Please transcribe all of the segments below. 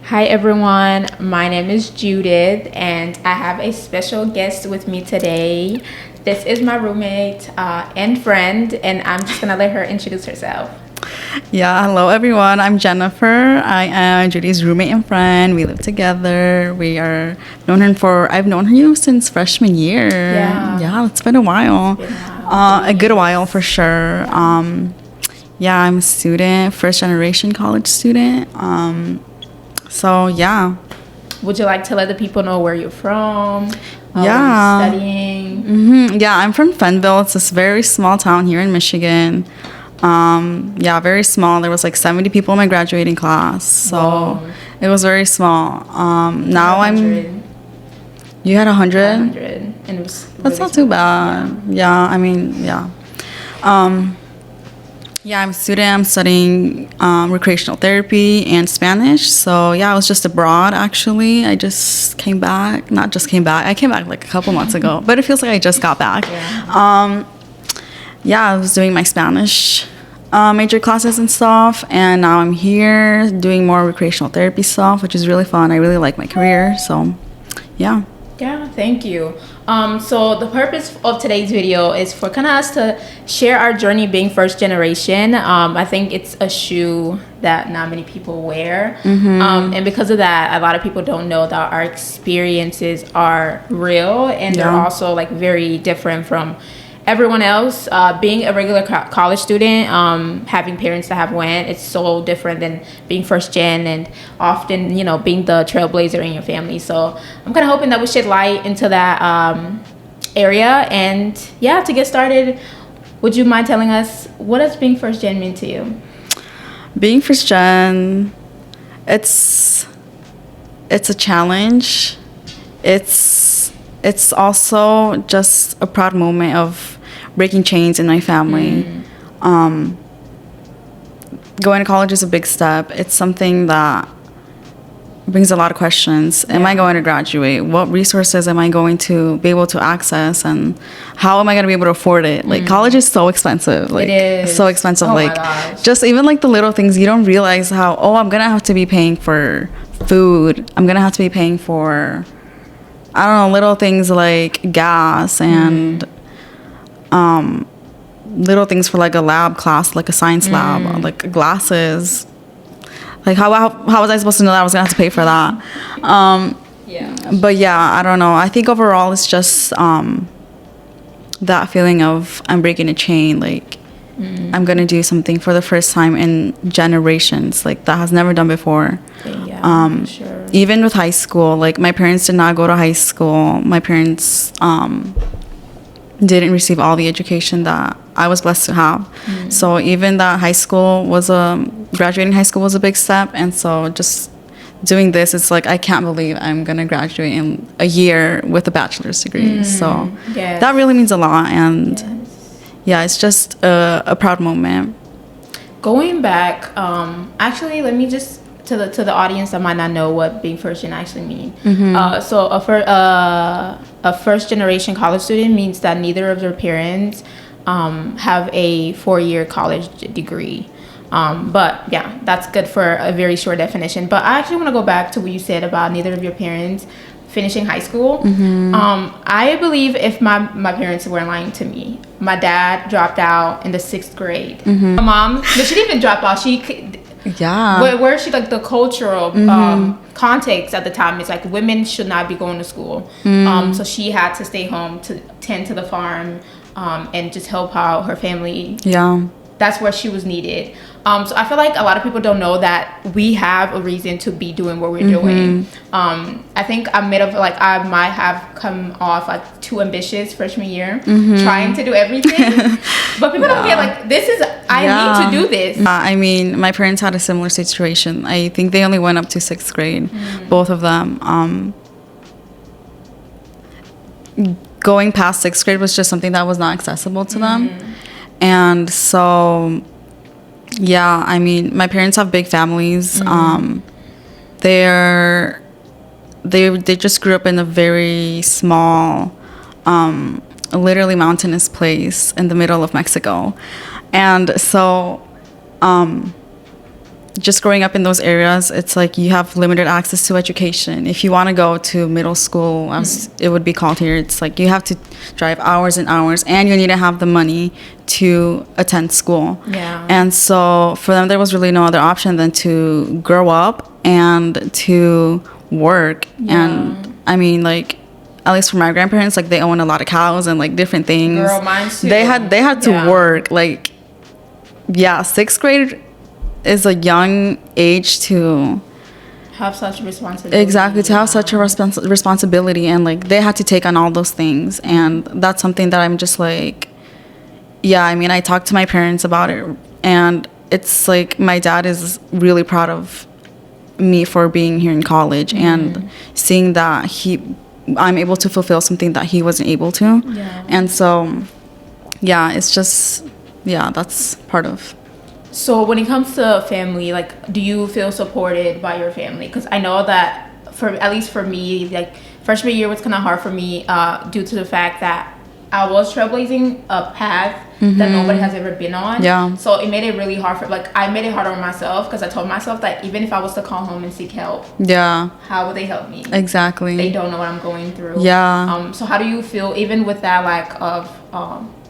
Hi everyone, my name is Judith and I have a special guest with me today. This is my roommate and friend, and I'm just gonna let her introduce herself. Yeah, hello everyone. I'm Jennifer. I am Judy's roommate and friend. We live together. I've known her since freshman year. Yeah, it's been a while. A good while for sure. Yeah, I'm a student, first generation college student. So yeah. Would you like to let the people know where you're from? Yeah. Where you're studying? Yeah, I'm from Fenville. It's this very small town here in Michigan. Yeah, very small. There was like 70 people in my graduating class, so Whoa. It was very small. Now You had 100? 100, and it was. That's not too bad. Yeah. Yeah, I'm a student. I'm studying recreational therapy and Spanish. So yeah, I was just abroad actually. I just came back. Not just came back. I came back like a couple months ago, but it feels like I just got back. Yeah, I was doing my Spanish major classes and stuff, and now I'm here doing more recreational therapy stuff, which is really fun. I really like my career, so yeah. Yeah, thank you. So the purpose of today's video is for kind of us to share our journey being first generation. I think it's a shoe that not many people wear. And because of that, a lot of people don't know that our experiences are real, and they're also like very different from everyone else. Being a regular college student, having parents that have went, it's so different than being first gen, and often, being the trailblazer in your family. So I'm kind of hoping that we shed light into that area. And yeah, to get started, would you mind telling us, what does being first gen mean to you? Being first gen, it's a challenge. It's also just a proud moment of breaking chains in my family. Going to college is a big step. It's something that brings a lot of questions. Am I going to graduate? What resources am I going to be able to access? And how am I going to be able to afford it? Like, college is so expensive. Like, it is so expensive. Oh like, my gosh. just even like the little things, you don't realize how, I'm going to have to be paying for food. I'm going to have to be paying for, I don't know, little things like gas and little things for like a lab class, like a science lab, like glasses. Like how was I supposed to know that I was gonna have to pay for that? But yeah, I don't know. I think overall it's just that feeling of I'm breaking a chain. Like I'm gonna do something for the first time in generations, like that has never done before. Sure. Even with high school, like my parents did not go to high school. My parents didn't receive all the education that I was blessed to have. So even that graduating high school was a big step. And so just doing this, it's like, I can't believe I'm going to graduate in a year with a bachelor's degree. So that really means a lot. And yeah, it's just a proud moment. Going back, actually, let me just, to the audience that might not know what being first gen actually means. So a first generation college student means that neither of their parents have a 4-year college degree. But yeah, that's good for a very short definition. But I actually want to go back to what you said about neither of your parents finishing high school. I believe if my parents were lying to me, my dad dropped out in the 6th grade. My mom, she didn't even drop out. Where she, like, the cultural context at the time is like women should not be going to school. So she had to stay home to tend to the farm and just help out her family. That's where she was needed. So I feel like a lot of people don't know that we have a reason to be doing what we're doing. I think I might have come off like too ambitious freshman year, trying to do everything. But people don't get like, I need to do this. I mean, my parents had a similar situation. I think they only went up to 6th grade, both of them. Going past 6th grade was just something that was not accessible to them. And so, yeah, I mean, my parents have big families. They just grew up in a very small, literally mountainous place in the middle of Mexico. And so just growing up in those areas, it's like you have limited access to education. If you want to go to middle school, as it would be called here, it's like you have to drive hours and hours, and you need to have the money to attend school. Yeah. And so for them, there was really no other option than to grow up and to work. Yeah. And I mean, like, at least for my grandparents, like, they own a lot of cows and like different things. Girl, mine too. They had to work. Like, yeah, 6th grade is a young age to have such responsibility. Exactly, to have such a responsibility, and like they had to take on all those things, and that's something that I'm just like, yeah, I mean, I talked to my parents about it, and it's like my dad is really proud of me for being here in college and seeing that I'm able to fulfill something that he wasn't able to. Yeah. And so yeah, it's just, yeah, that's part of. So when it comes to family, like, do you feel supported by your family? Because I know that at least for me, like, freshman year was kind of hard for me due to the fact that I was trailblazing a path that nobody has ever been on. Yeah. So it made it really hard I made it harder on myself, because I told myself that even if I was to call home and seek help, yeah, how would they help me? Exactly. They don't know what I'm going through. Yeah. So how do you feel, even with that lack of,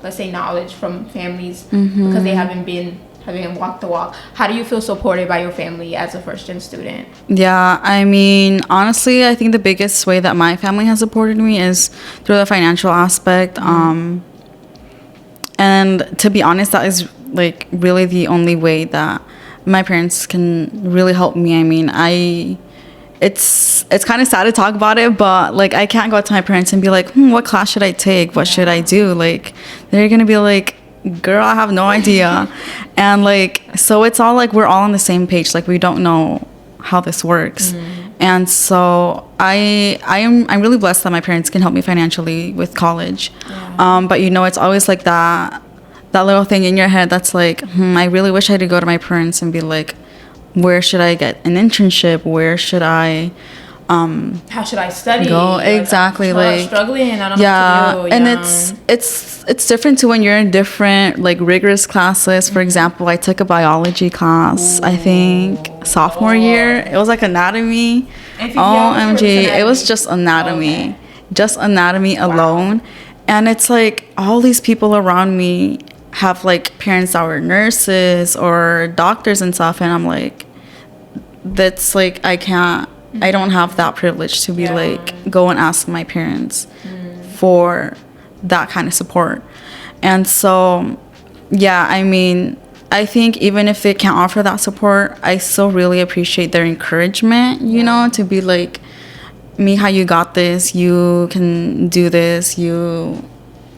let's say, knowledge from families, because they haven't walked the walk? How do you feel supported by your family as a first-gen student? Yeah, I mean, honestly, I think the biggest way that my family has supported me is through the financial aspect. And to be honest, that is like really the only way that my parents can really help me. I mean, it's kind of sad to talk about it, but like I can't go to my parents and be like, what class should I take? What should I do? Like, they're gonna be like, girl, I have no idea. And like, so it's all like we're all on the same page. Like, we don't know how this works. And so I'm really blessed that my parents can help me financially with college. But you know, it's always like that little thing in your head that's like, I really wish I could go to my parents and be like, where should I get an internship? Where should I how should I study? Go exactly, like struggling. I don't know know what to do. And it's different to when you're in different like rigorous classes. For example, I took a biology class. I think sophomore year. It was like anatomy. OMG, it was just anatomy, just anatomy alone. And it's like all these people around me have like parents that were nurses or doctors and stuff, and I'm like, that's like I don't have that privilege to be like go and ask my parents for that kind of support. And so yeah, I mean, I think even if they can't offer that support, I still really appreciate their encouragement, you know, to be like, Mija, you got this, you can do this,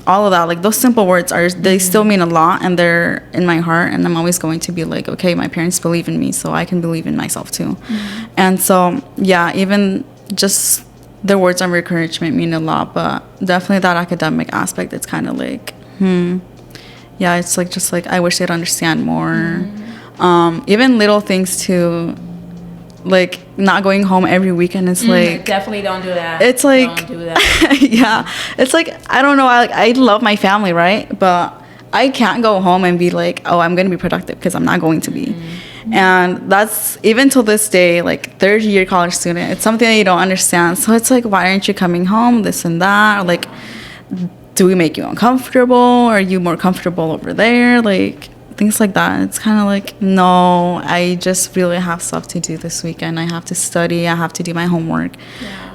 all of that. Like, those simple words they still mean a lot, and they're in my heart, and I'm always going to be like, okay, my parents believe in me, so I can believe in myself too. And so yeah, even just the words of encouragement mean a lot, but definitely that academic aspect, it's kind of like yeah, it's like just like I wish they'd understand more. Even little things too, like not going home every weekend is like definitely don't do that. It's like don't do that. yeah, it's like I don't know, I love my family, right? But I can't go home and be like, oh, I'm gonna be productive, because I'm not going to be. And that's even till this day, like third year college student, it's something that you don't understand. So it's like, why aren't you coming home, this and that, or like, do we make you uncomfortable? Are you more comfortable over there? Like, things like that. It's kind of like, no, I just really have stuff to do this weekend. I have to study. I have to do my homework.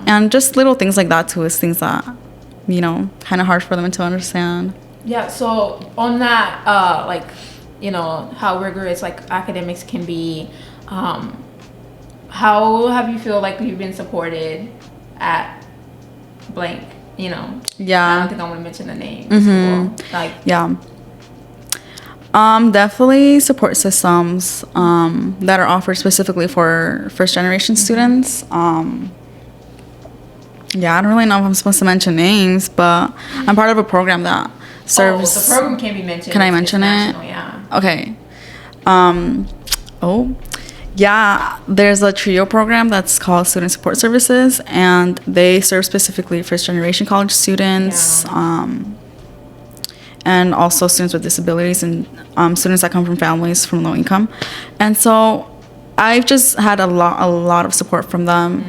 And just little things like that too is things that, you know, kind of hard for them to understand. Yeah, so on that, like, you know, how rigorous like academics can be, how have you feel like you've been supported at blank, you know? Yeah. I don't think I want to mention the name. Like, yeah. Definitely support systems that are offered specifically for first generation students. Yeah, I don't really know if I'm supposed to mention names, but I'm part of a program that serves. The program can be mentioned. Can I mention it? Yeah. Okay. Yeah, there's a TRIO program that's called Student Support Services, and they serve specifically first generation college students. And also students with disabilities and students that come from families from low income. And so I've just had a lot of support from them.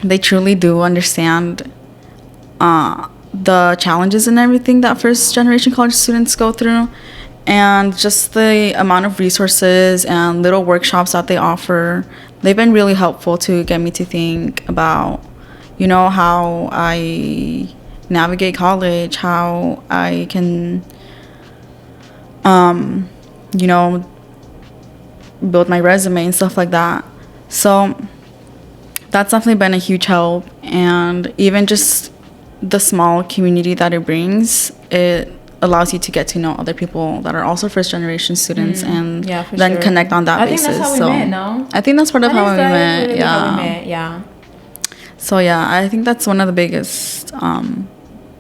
They truly do understand the challenges and everything that first generation college students go through, and just the amount of resources and little workshops that they offer. They've been really helpful to get me to think about, you know, how I navigate college, how I can, you know, build my resume and stuff like that. So that's definitely been a huge help. And even just the small community that it brings, it allows you to get to know other people that are also first generation students, and then connect on that basis. I think that's how we met, no? I think that's part of how we met. Really how we met, yeah. So yeah, I think that's one of the biggest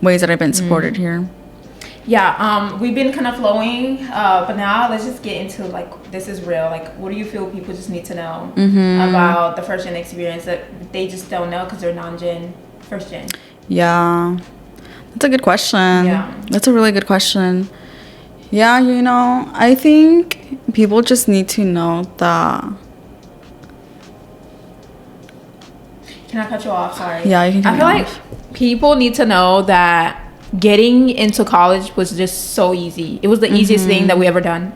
ways that I've been supported here. Yeah, we've been kind of flowing, but now let's just get into, like, this is real. Like, what do you feel people just need to know about the first gen experience that they just don't know because they're non-gen, first gen? Yeah, that's a good question. Yeah, that's a really good question. Yeah, you know, I think people just need to know that. Can I cut you off? Sorry. Yeah, you can. I feel like people need to know that getting into college was just so easy. It was the easiest thing that we ever done.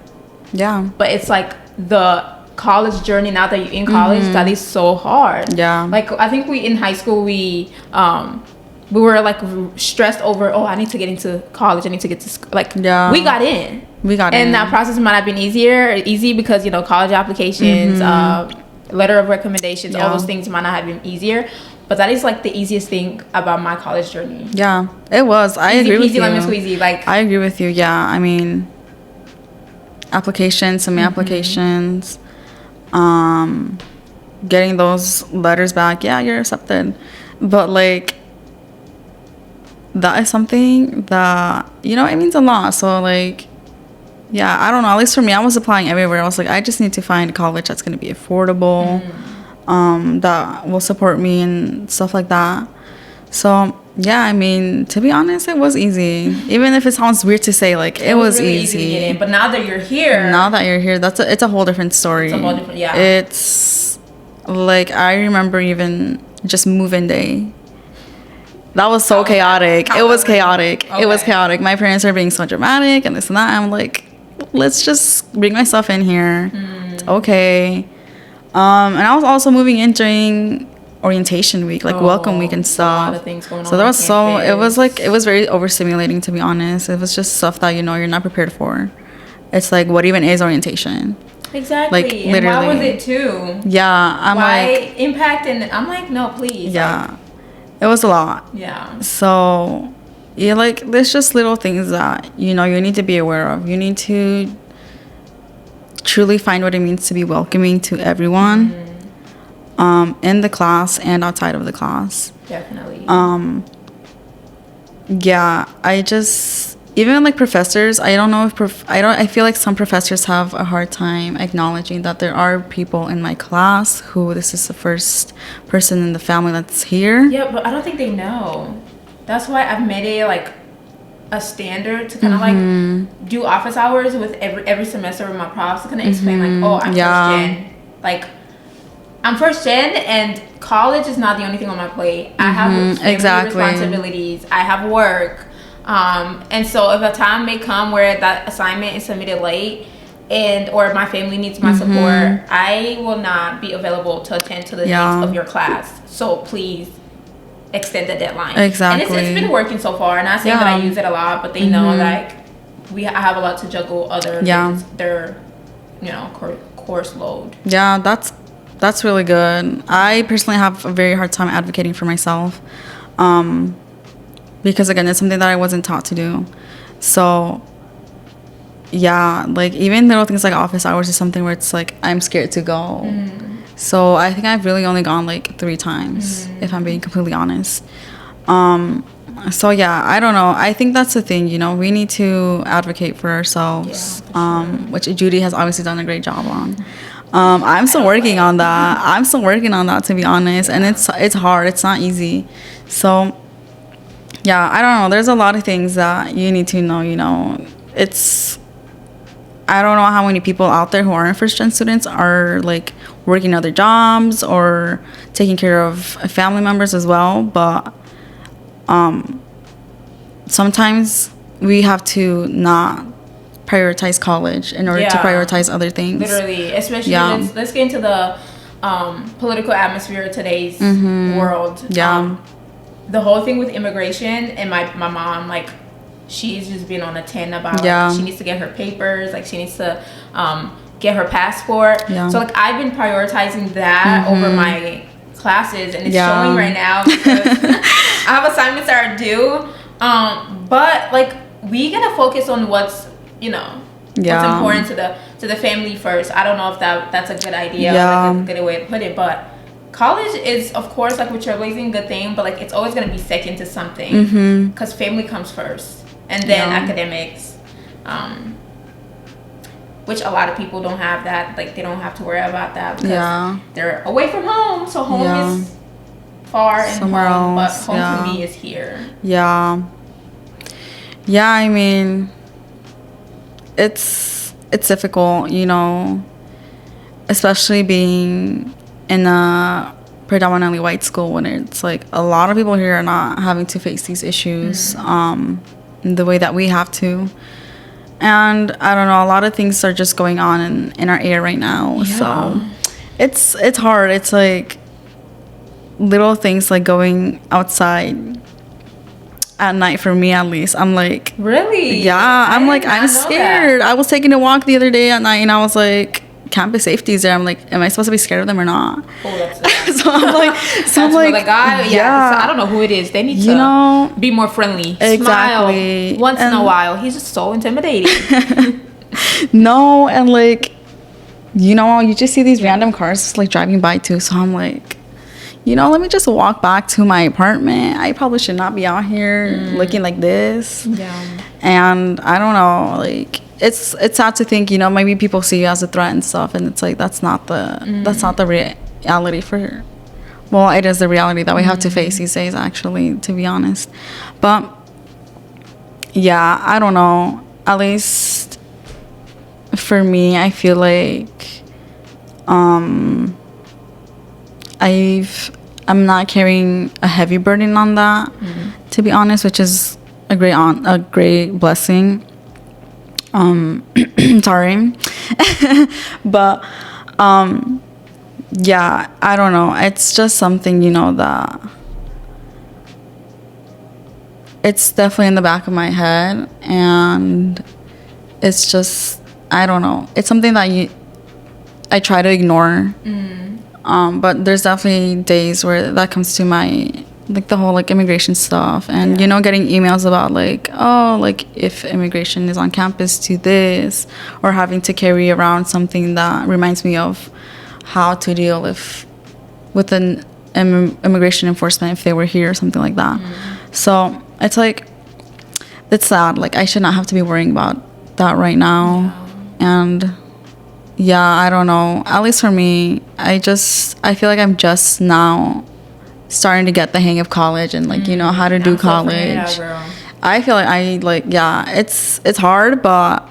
Yeah. But it's like the college journey, now that you're in college, that is so hard. Yeah. Like, I think in high school, we were like stressed over, I need to get into college. I need to get to school. Like, we got in. And that process might have been easy because, you know, college applications, letter of recommendations, all those things might not have been easier. But that is like the easiest thing about my college journey. Yeah, it was. I agree with you. Lemon squeezy, like, I agree with you. Yeah, I mean, applications, semi-applications, getting those letters back. Yeah, you're accepted. But like, that is something that, you know, it means a lot. So like, yeah, I don't know. At least for me, I was applying everywhere. I was like, I just need to find a college that's going to be affordable. That will support me and stuff like that. So yeah, I mean, to be honest, it was easy. Even if it sounds weird to say, like, it was really easy to get in. But now that you're here, it's a whole different story. It's a whole different, yeah. It's like, I remember even just move-in day. That was so chaotic. It was chaotic. Okay. It was chaotic. My parents are being so dramatic and this and that. I'm like, let's just bring myself in here. It's okay. And I was also moving in during orientation week, like welcome week and stuff. A lot of things going on. So there was it was very overstimulating, to be honest. It was just stuff that, you know, you're not prepared for. It's like, what even is orientation? Exactly. Like, literally. And why was it too? Yeah, why impact? And I'm like, no, please. Yeah, like, it was a lot. Yeah. So yeah, like, there's just little things that, you know, you need to be aware of. You need to truly find what it means to be welcoming to everyone, in the class and outside of the class. Definitely. Yeah, I just, even like professors, I don't know if I feel like some professors have a hard time acknowledging that there are people in my class who this is the first person in the family that's here. Yeah, but I don't think they know. That's why I've made it like a standard to kind of like do office hours with every semester with my profs to kind of explain, like, I'm first gen. Like, I'm first gen, and college is not the only thing on my plate. I have responsibilities. I have work. And so if a time may come where that assignment is submitted late, or my family needs my support, I will not be available to attend to the needs of your class. So please extend the deadline. Exactly. And it's been working so far. Not saying that I use it a lot, but they know, like, I have a lot to juggle other things, their, you know, course load. Yeah, that's really good. I personally have a very hard time advocating for myself, because again, it's something that I wasn't taught to do. So yeah, like, even little things like office hours is something where it's like, I'm scared to go. So I think I've really only gone like 3 times, if I'm being completely honest. So yeah, I don't know. I think that's the thing, you know, we need to advocate for ourselves, which Judy has obviously done a great job on. I'm still working on that. To be honest, and it's hard. It's not easy. So yeah, I don't know. There's a lot of things that you need to know. You know, it's I don't know how many people out there who aren't first-gen students are like working other jobs or taking care of family members as well. But sometimes we have to not prioritize college in order to prioritize other things. Literally, especially let's get into the political atmosphere of today's world. The whole thing with immigration, and my mom, like, she's just been on a 10 about like, she needs to get her papers, like she needs to get her passport. So like I've been prioritizing that over my classes, and it's showing right now because I have assignments that are due. But like we gotta focus on what's what's important to the family first. I don't know if that's a good idea, like a good way to put it, but college is, of course, like, with trailblazing, good thing, but like it's always going to be second to something, because family comes first, and then academics, which a lot of people don't have that. Like, they don't have to worry about that because they're away from home, so home is far and somewhere home, but home to me is here. I mean, it's difficult, especially being in a predominantly white school, when it's like a lot of people here are not having to face these issues the way that we have to. And I don't know, a lot of things are just going on in our air right now. So it's hard. It's like little things like going outside at night, for me at least. I'm like, really? I'm scared. I was taking a walk the other day at night, and I was like, campus safety is there. I'm like, am I supposed to be scared of them or not? Oh, that's so I'm like, I don't know who it is. They need to be more friendly. Exactly. Smile once in a while. He's just so intimidating. No, and like, you just see these random cars just like driving by too. So I'm like, let me just walk back to my apartment. I probably should not be out here looking like this. And I don't know, like, it's sad to think, maybe people see you as a threat and stuff, and it's like that's not the reality for. Well, it is the reality that we have to face these days, actually, to be honest. But yeah, I don't know. At least for me, I feel like I'm not carrying a heavy burden on that, to be honest, which is a great blessing. Sorry. But I don't know, it's just something, that it's definitely in the back of my head, and it's just, I don't know, it's something that I try to ignore. But there's definitely days where that comes to my, like, the whole, like, immigration stuff, and getting emails about, like, if immigration is on campus, to this, or having to carry around something that reminds me of how to deal with an immigration enforcement if they were here, or something like that. So it's like, it's sad. Like, I should not have to be worrying about that right now. And I don't know, at least for me, I feel like I'm just now starting to get the hang of college, and like how to do college. I feel like it's hard, but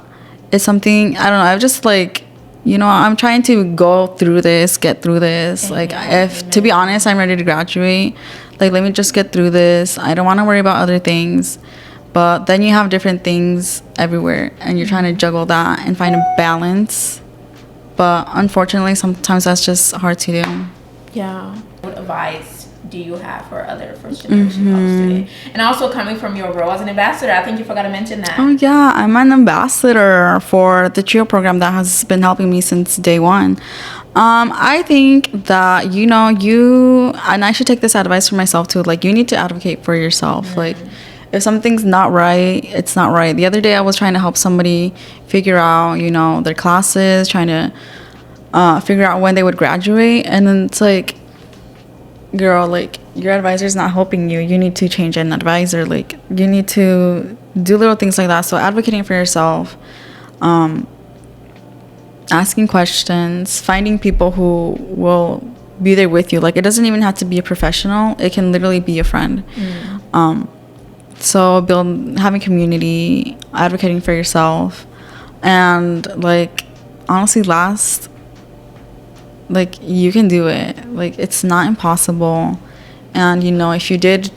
it's something, I don't know, I've just like, I'm trying to go through this, get through this. Like, to be honest, I'm ready to graduate. Like, let me just get through this. I don't want to worry about other things. But then you have different things everywhere, and you're trying to juggle that and find a balance. But unfortunately, sometimes that's just hard to do. What advice do you have for other first generation college students? And also, coming from your role as an ambassador, I think you forgot to mention that. Oh yeah, I'm an ambassador for the TRIO program that has been helping me since day one. I think that and I should take this advice for myself too. Like, you need to advocate for yourself. Like, if something's not right, it's not right. The other day, I was trying to help somebody figure out, their classes, trying to figure out when they would graduate, and then it's like, girl, like, your advisor's not helping you. You need to change an advisor. Like, you need to do little things like that. So advocating for yourself, asking questions, finding people who will be there with you. Like, it doesn't even have to be a professional. It can literally be a friend. So having community, advocating for yourself, And like, honestly, last, like, you can do it. Like, it's not impossible. And you know, if you did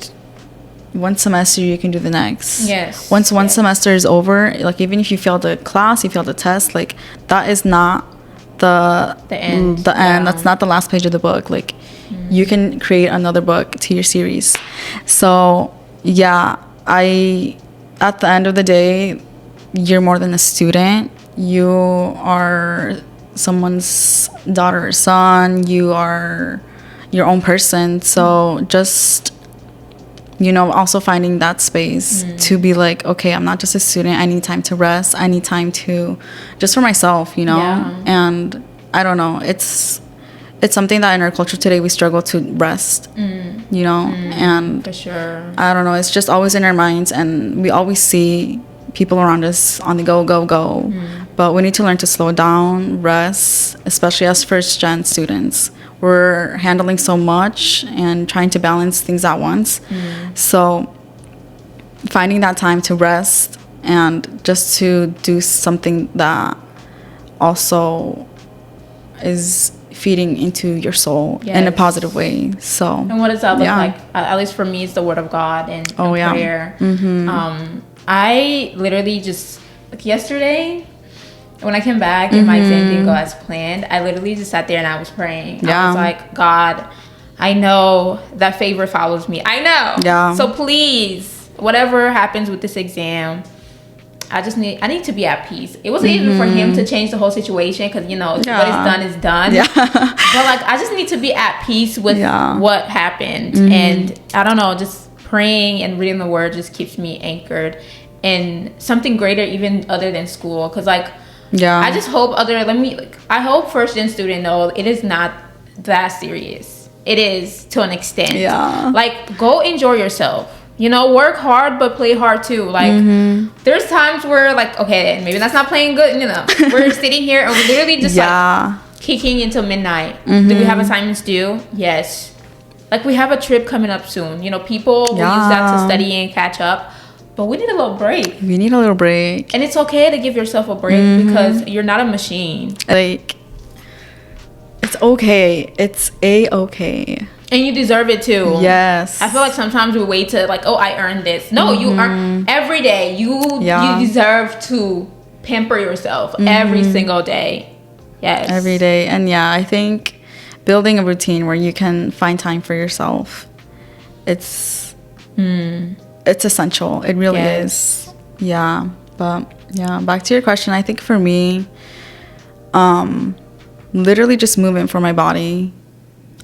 one semester, you can do the next. Yes. Once one semester is over, like, even if you failed the class, you failed the test, like, that is not the end. That's not the last page of the book. Like, you can create another book to your series. So yeah, at the end of the day, you're more than a student. You are someone's daughter or son. You are your own person. So just, you know, also finding that space to be like, okay, I'm not just a student. I need time to rest. I need time to just for myself, you know. And I don't know, it's something that in our culture today we struggle to rest, you know. And for sure, I don't know, it's just always in our minds, and we always see people around us on the go. But we need to learn to slow down, rest, especially as first gen students. We're handling so much and trying to balance things at once. So finding that time to rest and just to do something that also is feeding into your soul in a positive way. So, and what does that look like? At least for me, it's the word of God and prayer. I literally just, like, yesterday when I came back and my exam didn't go as planned, I literally just sat there and I was praying. I was like, God, I know that favor follows me. I know. So please, whatever happens with this exam, I need to be at peace. It wasn't even for him to change the whole situation, because, you know, what is done is done. But like, I just need to be at peace with what happened. And I don't know, just praying and reading the word just keeps me anchored in something greater, even other than school. Because like, I just hope I hope first gen student know it is not that serious. It is to an extent. Like, go enjoy yourself. You know, work hard, but play hard too. Like, there's times where, like, okay, maybe that's not playing good. You know, we're sitting here and we're literally just like kicking until midnight. Do we have assignments due? Yes. Like, we have a trip coming up soon. You know, people will use that to study and catch up. But we need a little break. We need a little break. And it's okay to give yourself a break because you're not a machine. Like, it's okay. It's A-okay. And you deserve it too. Yes. I feel like sometimes we wait to, like, oh, I earned this. No, you earn every day. You deserve to pamper yourself every single day. Yes. Every day. And yeah, I think building a routine where you can find time for yourself, it's essential. It really is. Yeah. But yeah, back to your question. I think for me, literally just movement for my body.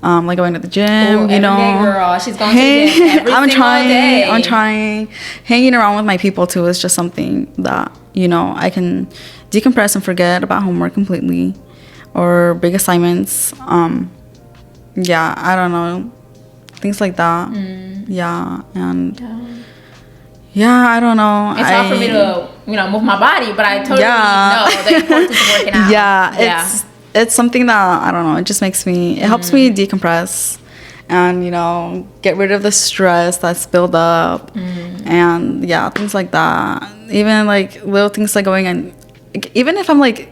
Like going to the gym, you know. Day, girl. She's going to the gym every day. I'm trying. Hanging around with my people too is just something that, you know, I can decompress and forget about homework completely, or big assignments. Yeah, I don't know, things like that. Yeah, and I don't know. It's hard for me to, you know, move my body, but I totally know the importance of working out. It's something that, I don't know, it just makes me, it helps me decompress and, you know, get rid of the stress that's built up and things like that. Even like little things like going and, even if I'm like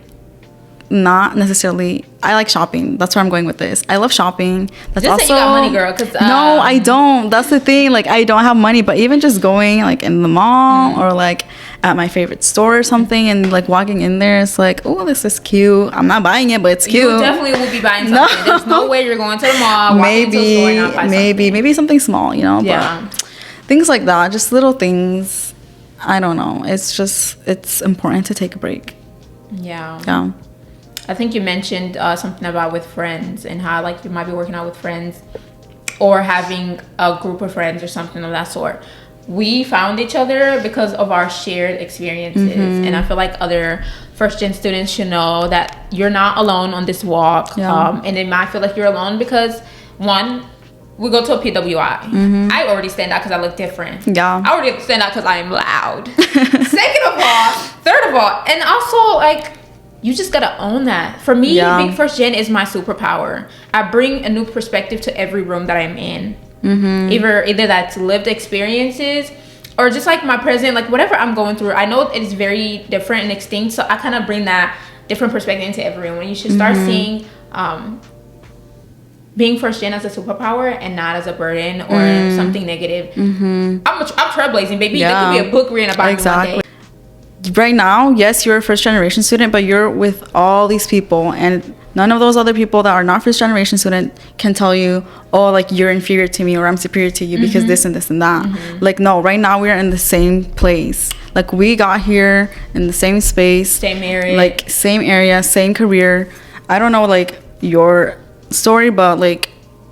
not necessarily, I like shopping. That's where I'm going with this. I love shopping. That's just also, that you got money, girl. Cause, no, I don't. That's the thing. Like, I don't have money, but even just going like in the mall or like at my favorite store or something and like walking in there, it's like, oh, this is cute. I'm not buying it, but it's cute. You definitely will be buying something. No. There's no way you're going to the mall, walking into a store and not buy something. Maybe something small, you know. But things like that, just little things. I don't know. It's just, it's important to take a break. Yeah. I think you mentioned something about with friends and how, like, you might be working out with friends or having a group of friends or something of that sort. We found each other because of our shared experiences. And I feel like other first-gen students should know that you're not alone on this walk. And they might feel like you're alone because, one, we go to a PWI. I already stand out because I look different. I already stand out because I am loud. Second of all, third of all, and also, like, you just gotta own that. For me, being first gen is my superpower. I bring a new perspective to every room that I'm in. Either that's lived experiences, or just like my present, like whatever I'm going through, I know it is very different and extinct. So I kind of bring that different perspective into everyone. You should start seeing being first gen as a superpower and not as a burden or something negative. I'm trailblazing, baby. There could be a book written about me one day. Right now, yes, you're a first generation student, but you're with all these people, and none of those other people that are not first generation student can tell you, oh, like you're inferior to me or I'm superior to you because this and this and that. Like, no, right now we're in the same place. Like, we got here in the same space, same area, like same area, same career. I don't know like your story, but like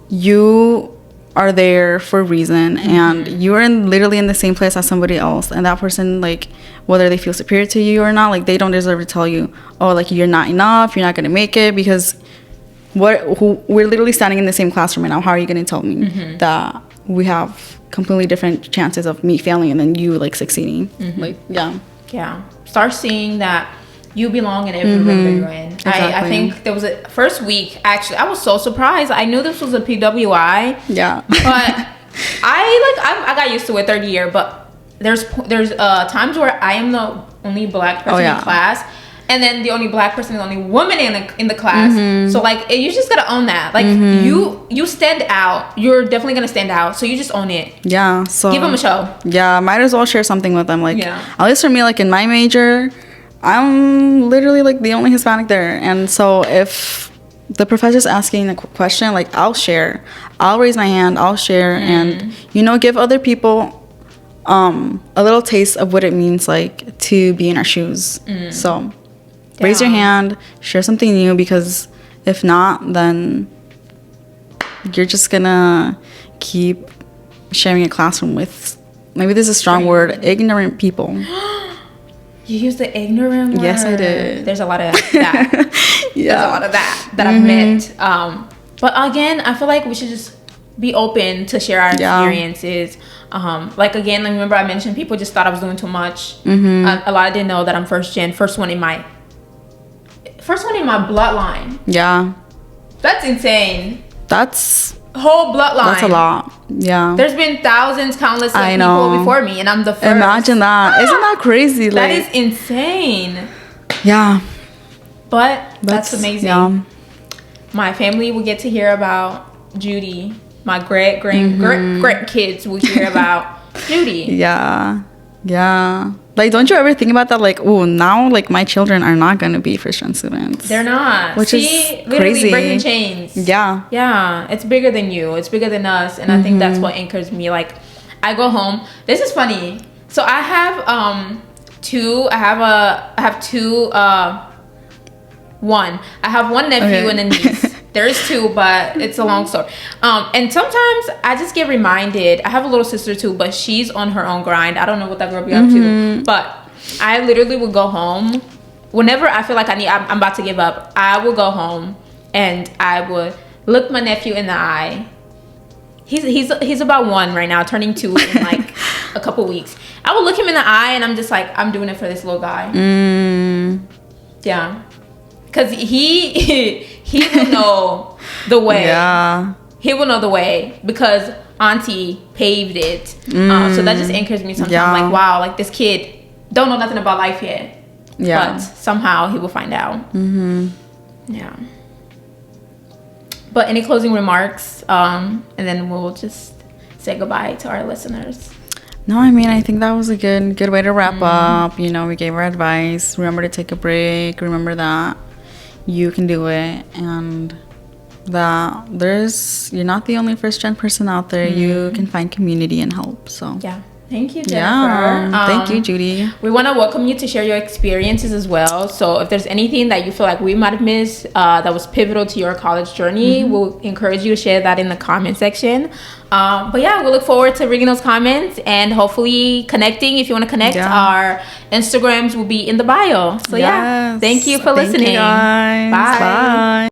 you are there for a reason, and you are literally in the same place as somebody else, and that person, like, whether they feel superior to you or not, like they don't deserve to tell you, oh, like you're not enough, you're not going to make it, because we're literally standing in the same classroom right now. How are you going to tell me that we have completely different chances of me failing and then you like succeeding? Like, start seeing that you belong in every room that you're in. Exactly. I think there was a first week, actually, I was so surprised. I knew this was a PWI. Yeah. But I got used to it 30 year, but there's times where I am the only black person in class, and then the only black person, the only woman in the class. So like you just gotta own that. Like you stand out. You're definitely gonna stand out. So you just own it. Yeah. So give them a show. Yeah, might as well share something with them. Like at least for me, like in my major, I'm literally like the only Hispanic there, and so if the professor's asking a question, like I'll share, I'll raise my hand, I'll share, and give other people a little taste of what it means like to be in our shoes. So raise your hand, share something new, because if not, then you're just gonna keep sharing a classroom with, maybe this is a strong word, ignorant people. You use the ignorant word? Yes, I did. There's a lot of that. There's a lot of that I've met. But again, I feel like we should just be open to share our experiences. Like again, like remember I mentioned people just thought I was doing too much. A lot didn't know that I'm first one in my bloodline. Yeah. That's insane. That's whole bloodline. That's a lot. Yeah. There's been thousands, countless of people before me, and I'm the first. Imagine that. Isn't that crazy? That is insane. Yeah. But that's amazing. Yeah. My family will get to hear about Judy. My great kids will hear about Judy. Yeah. Yeah. Like, don't you ever think about that? Like, oh, now, like, my children are not going to be first-gen students. They're not. Which is literally crazy. Breaking chains. Yeah. Yeah. It's bigger than you. It's bigger than us. And I think that's what anchors me. Like, I go home. This is funny. So I have one nephew and a niece. There's two, but it's a long story. And sometimes I just get reminded. I have a little sister too, but she's on her own grind. I don't know what that girl be up to, but I literally would go home whenever I feel like I'm about to give up. I will go home and I would look my nephew in the eye. He's about 1 right now, turning 2 in like a couple weeks. I would look him in the eye and I'm just like, I'm doing it for this little guy. Yeah. Because he will know the way. Yeah. He will know the way because Auntie paved it. So that just anchors me sometimes. Yeah. Like, wow, like this kid don't know nothing about life yet. Yeah. But somehow he will find out. Yeah. But any closing remarks? And then we'll just say goodbye to our listeners. No, I mean, I think that was a good way to wrap up. We gave our advice. Remember to take a break. Remember that you can do it, and that you're not the only first-gen person out there. You can find community and help. So yeah. Thank you, Jennifer. Thank you, Judy. We want to welcome you to share your experiences as well. So if there's anything that you feel like we might have missed that was pivotal to your college journey, we'll encourage you to share that in the comment section. But yeah, we look forward to reading those comments and hopefully connecting. If you want to connect, our Instagrams will be in the bio. So yeah, thank you for listening. Thank you guys. Bye. Bye.